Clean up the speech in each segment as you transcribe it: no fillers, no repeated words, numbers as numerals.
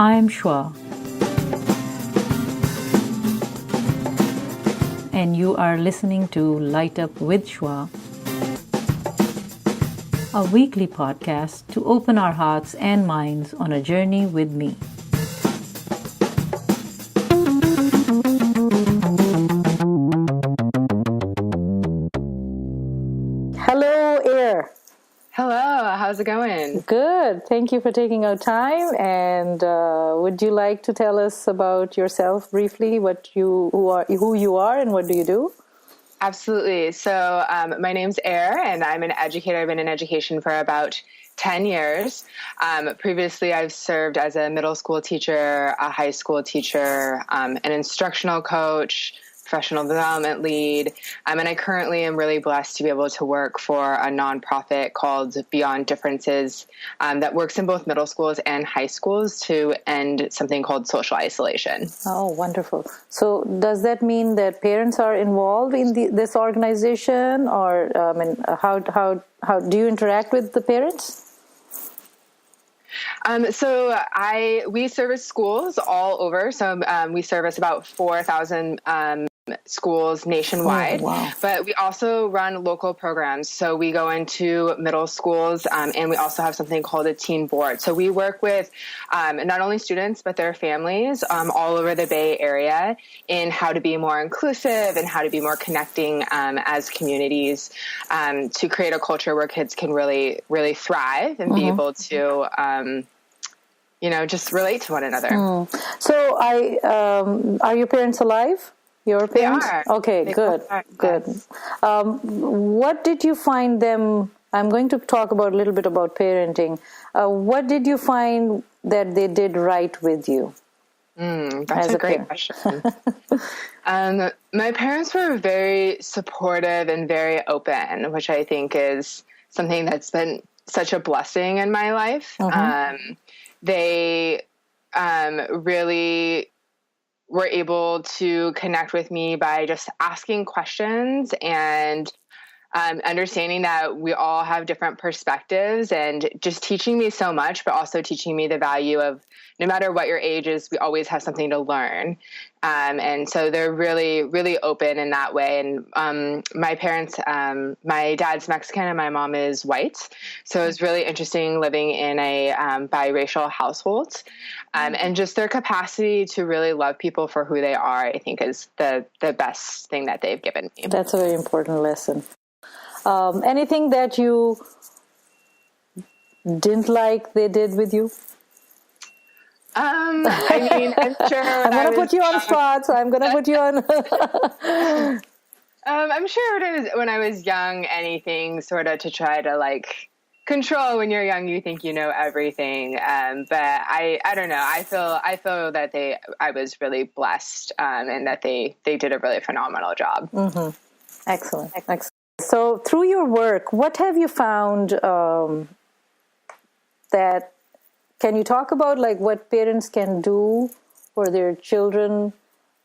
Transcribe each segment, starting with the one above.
I'm Shwa, and you are listening to Light Up with Shwa, a weekly podcast to open our hearts and minds on a journey with me. Hello, Air. Hello, how's it going? Good. Thank you for taking our time. And would you like to tell us about yourself briefly, who you are, and what do you do? Absolutely. So my name's Air, and I'm an educator. I've been in education for about 10 years. Previously, I've served as a middle school teacher, a high school teacher, an instructional coach, professional development lead. And I currently am really blessed to be able to work for a nonprofit called Beyond Differences that works in both middle schools and high schools to end something called social isolation. Oh, wonderful. So does that mean that parents are involved in this organization, or how do you interact with the parents? We service schools all over. So we service about 4,000 schools nationwide. Oh, wow. But we also run local programs. So we go into middle schools, and we also have something called a teen board. So we work with not only students, but their families all over the Bay Area in how to be more inclusive and how to be more connecting as communities to create a culture where kids can really, really thrive and be able to just relate to one another. So are your parents alive? Your parents? They are. Okay, good. Yes. What did you find them? I'm going to talk a little bit about parenting. What did you find that they did right with you? That's a great question. My parents were very supportive and very open, which I think is something that's been such a blessing in my life. They really were able to connect with me by just asking questions and understanding that we all have different perspectives, and just teaching me so much, but also teaching me the value of no matter what your age is, we always have something to learn. And so they're really, really open in that way. And my parents, my dad's Mexican and my mom is white. So it was really interesting living in a biracial household. And just their capacity to really love people for who they are, I think, is the best thing that they've given me. That's a very important lesson. Anything that you didn't like they did with you? I'm sure. I'm going to put you on the spot, so I'm going to put you on. I'm sure when I was young, anything sort of to try to control. When you're young, you think you know everything. But I don't know. I feel that I was really blessed, and that they did a really phenomenal job. Mm-hmm. Excellent. So through your work, what have you found that, can you talk about what parents can do for their children,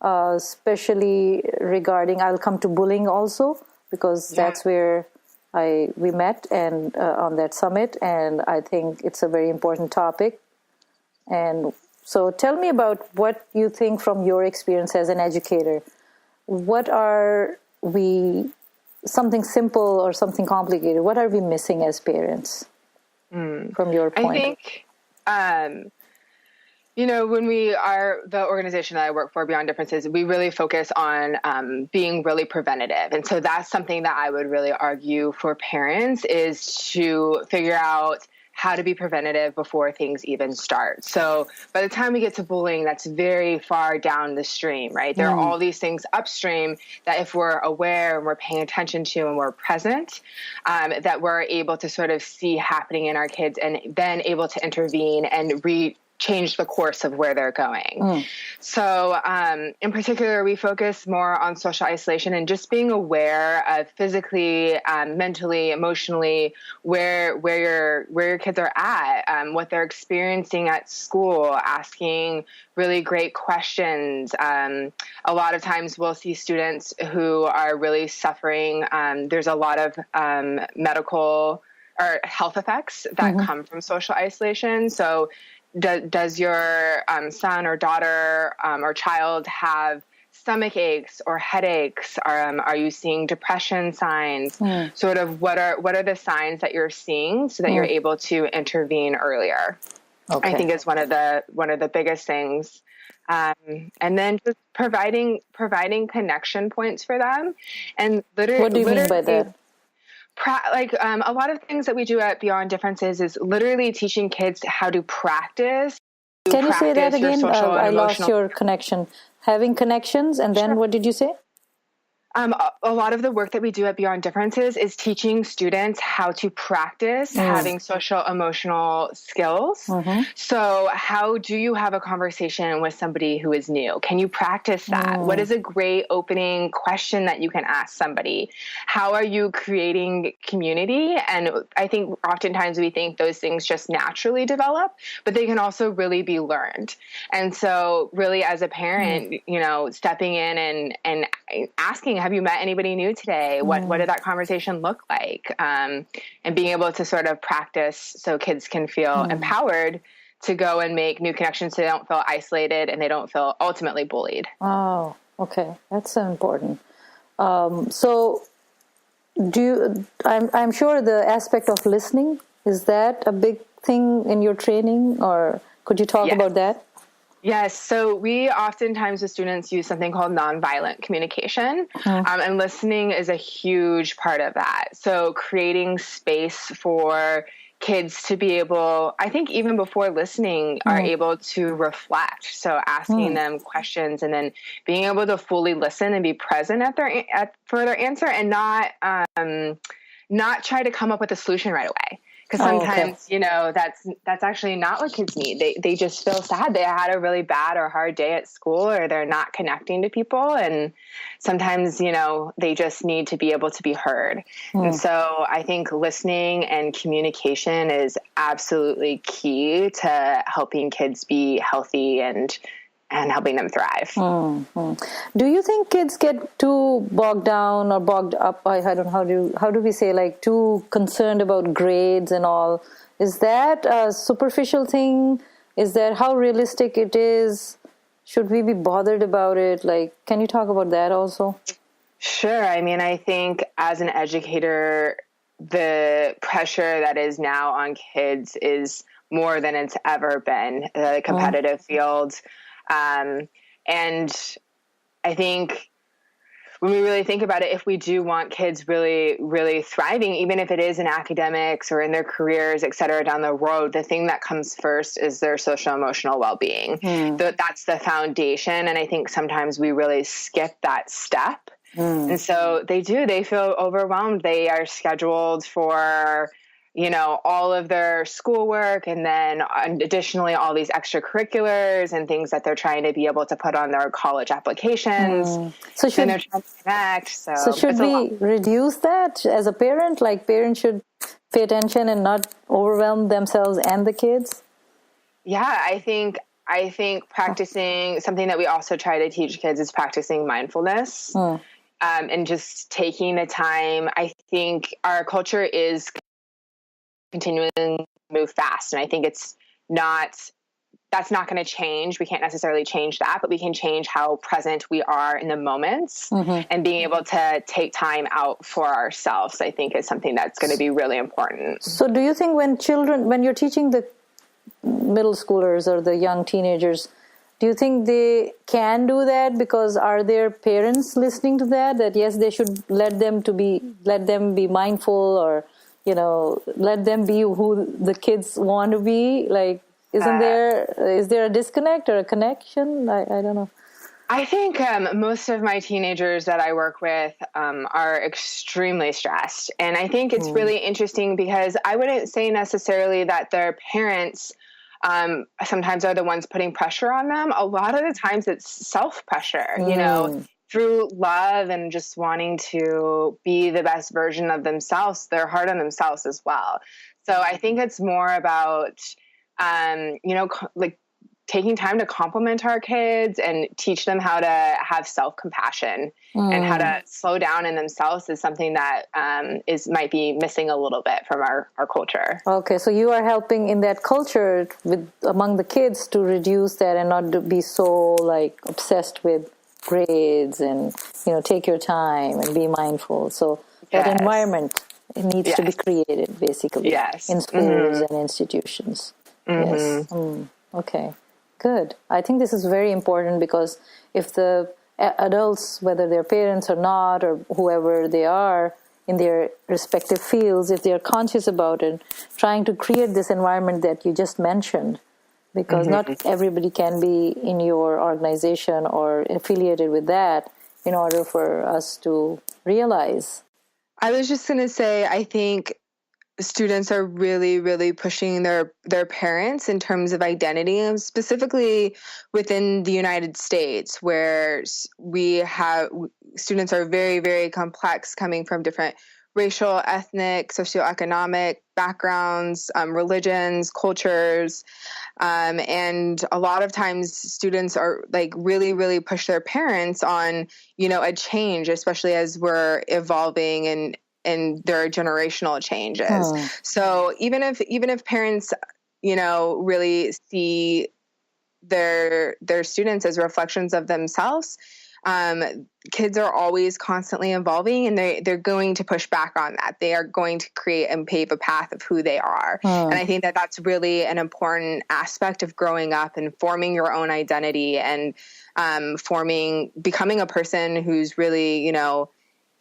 especially regarding, I'll come to bullying also, because that's where we met and on that summit, and I think it's a very important topic. And so tell me about what you think from your experience as an educator. What are we, something simple or something complicated, what are we missing as parents from your point? I think, when we are the organization that I work for, Beyond Differences, we really focus on being really preventative. And so that's something that I would really argue for parents, is to figure out how to be preventative before things even start. So by the time we get to bullying, that's very far down the stream, right? There are all these things upstream that if we're aware and we're paying attention to and we're present, that we're able to sort of see happening in our kids, and then able to intervene and change the course of where they're going. So in particular, we focus more on social isolation and just being aware of physically, mentally, emotionally, where your kids are at, what they're experiencing at school, asking really great questions. A lot of times we'll see students who are really suffering. There's a lot of medical or health effects that come from social isolation. So does your son or daughter or child have stomach aches or headaches? Are you seeing depression signs? Sort of what are the signs that you're seeing so that you're able to intervene earlier? Okay. I think is one of the biggest things. And then just providing connection points for them. And literally, what do you mean by that? A lot of things that we do at Beyond Differences is literally teaching kids how to practice. Can you say that again? I lost your connection. Having connections, and then what did you say? A lot of the work that we do at Beyond Differences is teaching students how to practice having social emotional skills. So how do you have a conversation with somebody who is new? Can you practice that? What is a great opening question that you can ask somebody? How are you creating community? And I think oftentimes we think those things just naturally develop, but they can also really be learned. And so really as a parent, stepping in and asking, have you met anybody new today? What did that conversation look like? And being able to sort of practice so kids can feel empowered to go and make new connections so they don't feel isolated and they don't feel ultimately bullied. Oh, okay. That's so important. So I'm sure the aspect of listening, is that a big thing in your training, or could you talk about that? Yes. So we oftentimes with students use something called nonviolent communication, and listening is a huge part of that. So creating space for kids to be able, I think even before listening, are able to reflect. So asking them questions and then being able to fully listen and be present for their answer, and not try to come up with a solution right away. Because sometimes, that's actually not what kids need. They just feel sad. They had a really bad or hard day at school, or they're not connecting to people. And sometimes, they just need to be able to be heard. And so I think listening and communication is absolutely key to helping kids be healthy and helping them thrive. Do you think kids get too bogged down or bogged up? I don't know, how do we say, like, too concerned about grades and all? Is that a superficial thing? Is that how realistic it is? Should we be bothered about it? Like, can you talk about that also? Sure. I mean, I think as an educator, the pressure that is now on kids is more than it's ever been. The competitive field. And I think when we really think about it, if we do want kids really, really thriving, even if it is in academics or in their careers, et cetera, down the road, the thing that comes first is their social emotional well-being. That's the foundation. And I think sometimes we really skip that step. And so they feel overwhelmed. They are scheduled for all of their schoolwork, and then additionally all these extracurriculars and things that they're trying to be able to put on their college applications. So they're trying to connect. So should we reduce that as a parent? Like, parents should pay attention and not overwhelm themselves and the kids? Yeah, I think practicing something that we also try to teach kids is practicing mindfulness, and just taking the time. I think our culture is continuing to move fast. And I think that's not going to change. We can't necessarily change that, but we can change how present we are in the moments, and being able to take time out for ourselves, I think is something that's going to be really important. So do you think when you're teaching the middle schoolers or the young teenagers, do you think they can do that? Because are their parents listening to that yes, they should let them be mindful, or let them be who the kids want to be? Like, is there a disconnect or a connection? I don't know. I think most of my teenagers that I work with are extremely stressed. And I think it's really interesting because I wouldn't say necessarily that their parents sometimes are the ones putting pressure on them. A lot of the times it's self-pressure, through love and just wanting to be the best version of themselves. They're hard on themselves as well. So I think it's more about, like taking time to compliment our kids and teach them how to have self-compassion and how to slow down in themselves is something that might be missing a little bit from our culture. Okay, so you are helping in that culture among the kids to reduce that and not to be so like obsessed with grades and, take your time and be mindful. So that environment, it needs to be created basically in schools and institutions. Yes. Okay. Good. I think this is very important because if the adults, whether they're parents or not, or whoever they are in their respective fields, if they're conscious about it, trying to create this environment that you just mentioned, because not everybody can be in your organization or affiliated with that in order for us to realize. I was just going to say, I think students are really, really pushing their parents in terms of identity, and specifically within the United States, where we have students are very, very complex, coming from different racial, ethnic, socioeconomic backgrounds, religions, cultures. And a lot of times students are like really, really push their parents on, a change, especially as we're evolving and there are generational changes. So even if parents, really see their students as reflections of themselves, kids are always constantly evolving, and they're going to push back on that. They are going to create and pave a path of who they are. And I think that that's really an important aspect of growing up and forming your own identity and becoming a person who's really,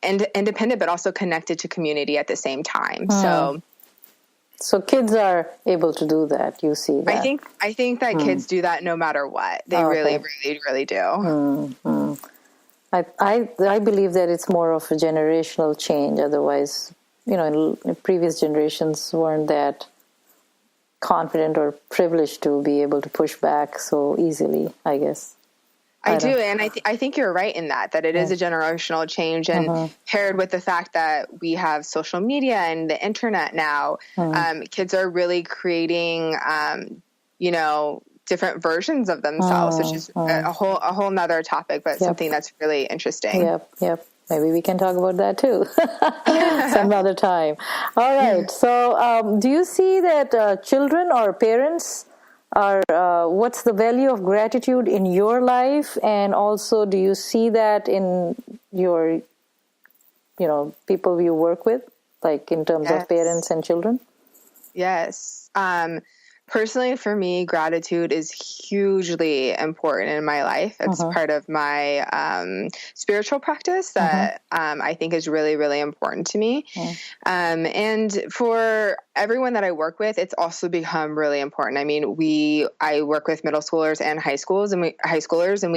independent, but also connected to community at the same time. So kids are able to do that. You see that? I think that kids do that no matter what. They really, really, really do. I believe that it's more of a generational change. Otherwise, in previous generations weren't that confident or privileged to be able to push back so easily, I guess. I do, and I think you're right in that it is a generational change, and paired with the fact that we have social media and the internet now, kids are really creating, different versions of themselves, which is a whole nother topic, but something that's really interesting. Yep. Maybe we can talk about that too some other time. All right. So, do you see that children or parents are what's the value of gratitude in your life, and also do you see that in your people you work with, like in terms of parents and children? Yes. Personally, for me, gratitude is hugely important in my life. It's part of my spiritual practice that I think is really, really important to me. And for everyone that I work with, it's also become really important. I mean, I work with middle schoolers and high schoolers, and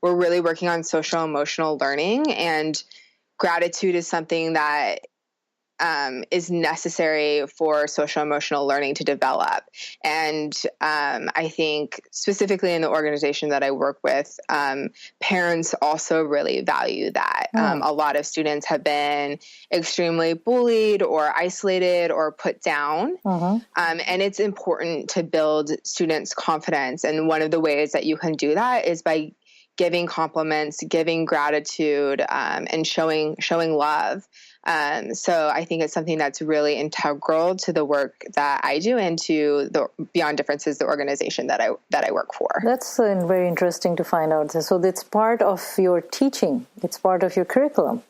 we're really working on social emotional learning, and gratitude is something that is necessary for social emotional learning to develop. And I think specifically in the organization that I work with, parents also really value that. A lot of students have been extremely bullied or isolated or put down. And it's important to build students' confidence. And one of the ways that you can do that is by giving compliments, giving gratitude, and showing love. So I think it's something that's really integral to the work that I do and to the Beyond Differences, the organization that I work for. That's very interesting to find out. So it's part of your teaching. It's part of your curriculum.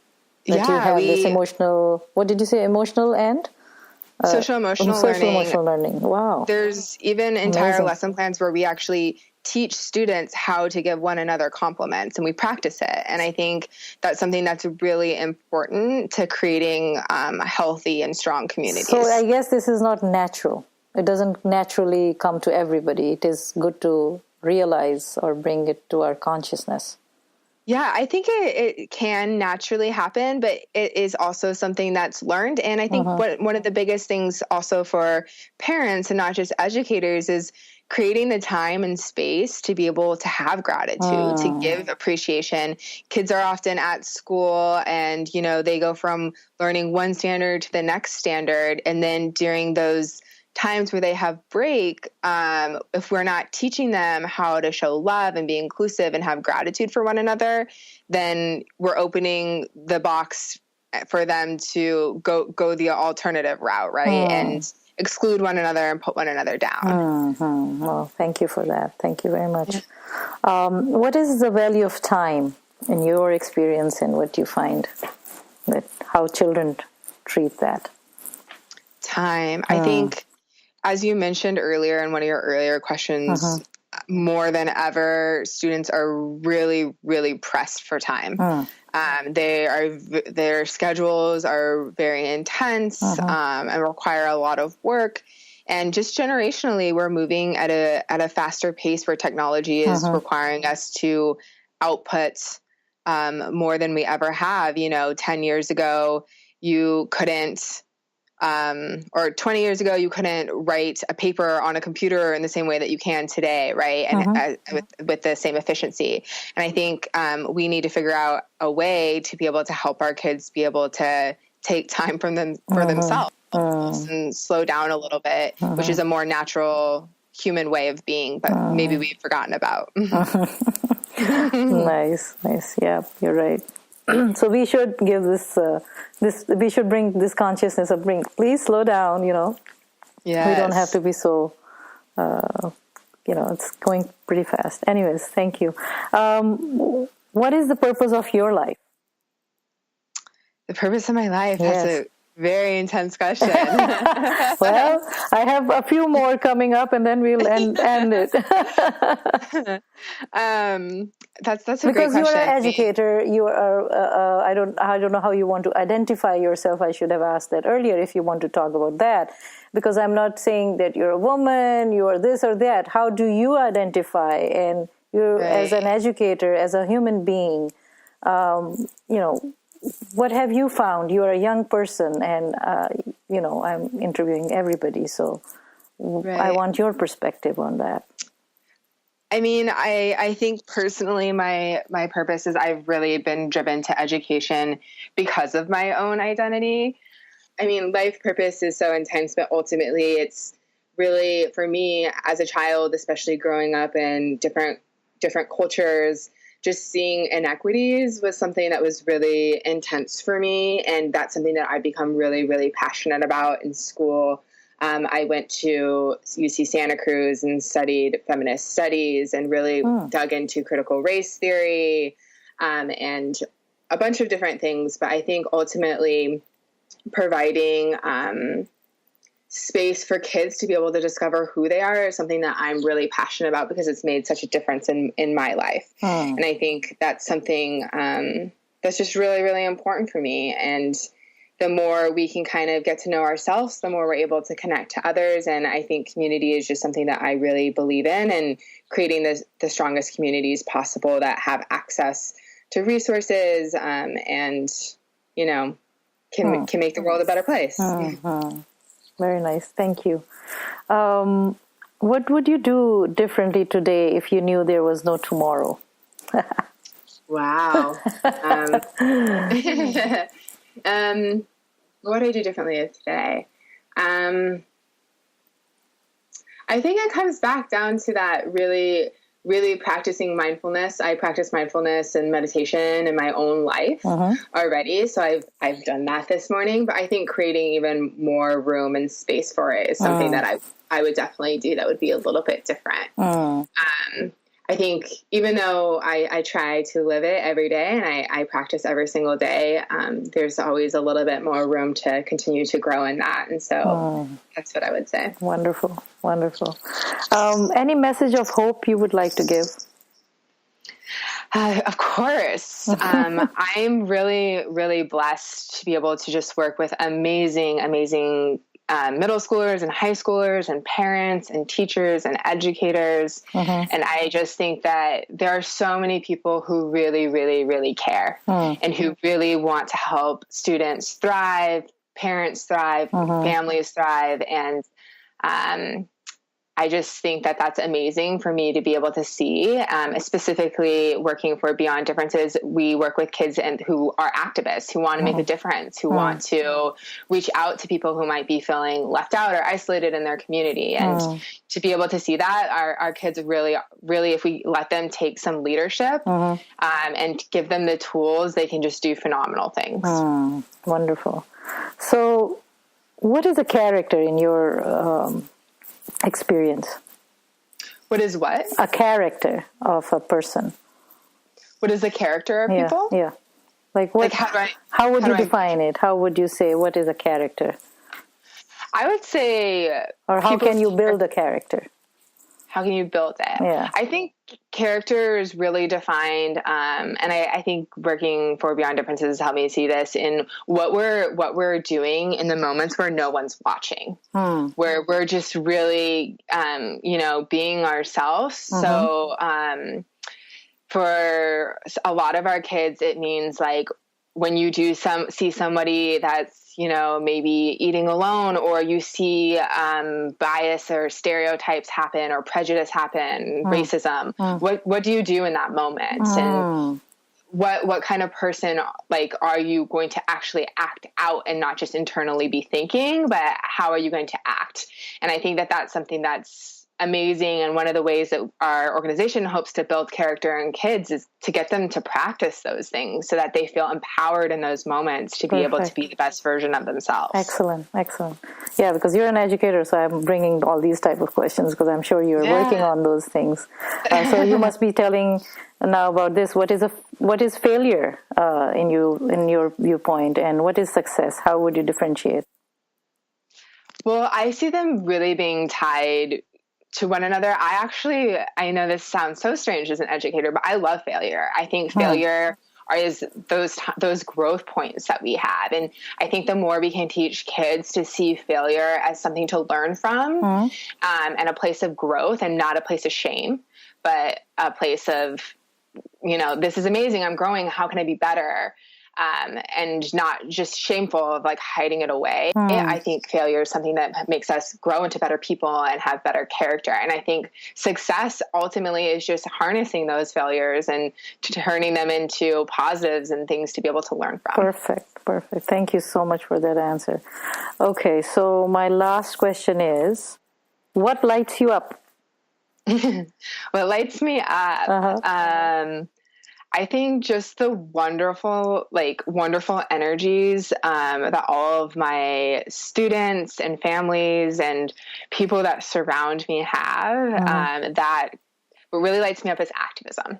That you have this emotional, what did you say, emotional and? Social emotional learning. Wow. There's even entire lesson plans where we actually teach students how to give one another compliments, and we practice it. And I think that's something that's really important to creating healthy and strong communities. So I guess this is not natural. It doesn't naturally come to everybody. It is good to realize or bring it to our consciousness. Yeah, I think it can naturally happen, but it is also something that's learned. And I think one of the biggest things also for parents and not just educators is creating the time and space to be able to have gratitude, to give appreciation. Kids are often at school and, they go from learning one standard to the next standard. And then during those times where they have break, if we're not teaching them how to show love and be inclusive and have gratitude for one another, then we're opening the box for them to go the alternative route, right? And exclude one another and put one another down. Well, thank you for that. Thank you very much. What is the value of time in your experience and what you find that how children treat that? Time. I think, as you mentioned earlier in one of your earlier questions, more than ever, students are really, really pressed for time. Their schedules are very intense and require a lot of work. And just generationally, we're moving at a faster pace where technology is requiring us to output more than we ever have. 10 years ago, you couldn't, or 20 years ago, you couldn't write a paper on a computer in the same way that you can today, right? And with the same efficiency. And I think we need to figure out a way to be able to help our kids be able to take time from them for themselves and slow down a little bit, which is a more natural human way of being, but maybe we've forgotten about. Nice. Yeah, you're right. So we should give we should bring this consciousness of please slow down, Yes. We don't have to be so, it's going pretty fast. Anyways, thank you. What is the purpose of your life? The purpose of my life? Yes. That's a very intense question. Well, I have a few more coming up, and then we'll end it. That's a great question. Because you are an educator, you are. I don't know how you want to identify yourself. I should have asked that earlier. If you want to talk about that, because I'm not saying that you're a woman, you are this or that. How do you identify? And you're as an educator, as a human being, what have you found? You are a young person, and I'm interviewing everybody, so I want your perspective on that. I mean, I think personally, my purpose is I've really been driven to education because of my own identity. I mean, life purpose is so intense, but ultimately, it's really for me as a child, especially growing up in different cultures. Just seeing inequities was something that was really intense for me. And that's something that I've become really, really passionate about in school. I went to UC Santa Cruz and studied feminist studies and really dug into critical race theory and a bunch of different things. But I think ultimately providing space for kids to be able to discover who they are is something that I'm really passionate about because it's made such a difference in my life. And I think that's something that's just really, really important for me. And the more we can kind of get to know ourselves, the more we're able to connect to others. And I think community is just something that I really believe in, and creating the strongest communities possible that have access to resources and, can make the world a better place. Very nice. Thank you. What would you do differently today if you knew there was no tomorrow? Wow. What would I do differently today? I think it comes back down to that really, really practicing mindfulness. I practice mindfulness and meditation in my own life already. So I've done that this morning, but I think creating even more room and space for it is something that I would definitely do that would be a little bit different. I think even though I try to live it every day and I practice every single day, there's always a little bit more room to continue to grow in that. And so that's what I would say. Wonderful. Wonderful. Any message of hope you would like to give? Of course. I'm really, really blessed to be able to just work with amazing, amazing middle schoolers and high schoolers and parents and teachers and educators. And I just think that there are so many people who really, really, really care and who really want to help students thrive, parents thrive, families thrive. And I just think that that's amazing for me to be able to see. Specifically working for Beyond Differences, we work with kids who are activists, who want to make a difference, who want to reach out to people who might be feeling left out or isolated in their community. And to be able to see that, our kids really, if we let them take some leadership and give them the tools, they can just do phenomenal things. Wonderful. So what is a character in your experience? What is what? A character of a person. What is the character of people? Yeah. Like what? Like how would you define it? How would you say what is a character? I would say... Or how can you build a character? How can you build it? Yeah. I think character is really defined, and I think working for Beyond Differences has helped me see this in what we're doing in the moments where no one's watching, where we're just really, being ourselves. So for a lot of our kids, it means like when you see somebody that's, maybe eating alone, or you see bias or stereotypes happen or prejudice happen, racism, what do you do in that moment? And what kind of person, like, are you going to actually act out and not just internally be thinking, but how are you going to act? And I think that that's something that's amazing. And one of the ways that our organization hopes to build character in kids is to get them to practice those things so that they feel empowered in those moments to be able to be the best version of themselves. Excellent. Yeah, because you're an educator, so I'm bringing all these type of questions because I'm sure you're working on those things. So you must be telling now about this. What is failure in your viewpoint, and what is success? How would you differentiate? Well, I see them really being tied to one another. I know this sounds so strange as an educator, but I love failure. I think failure is those growth points that we have. And I think the more we can teach kids to see failure as something to learn from, and a place of growth and not a place of shame, but a place of, this is amazing, I'm growing, how can I be better? And not just shameful of like hiding it away. I think failure is something that makes us grow into better people and have better character. And I think success ultimately is just harnessing those failures and turning them into positives and things to be able to learn from. Perfect. Thank you so much for that answer. Okay, so my last question is, what lights you up? What lights me up? I think just the wonderful energies that all of my students and families and people that surround me have, that what really lights me up is activism.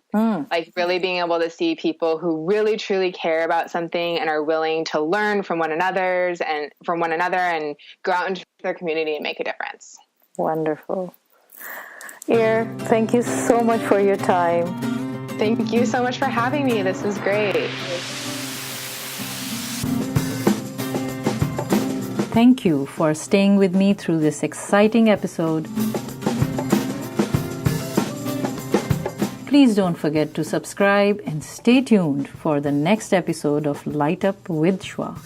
Like really being able to see people who really truly care about something and are willing to learn from one another and go out into their community and make a difference. Wonderful. Air, thank you so much for your time. Thank you so much for having me. This was great. Thank you for staying with me through this exciting episode. Please don't forget to subscribe and stay tuned for the next episode of Light Up with Shwa.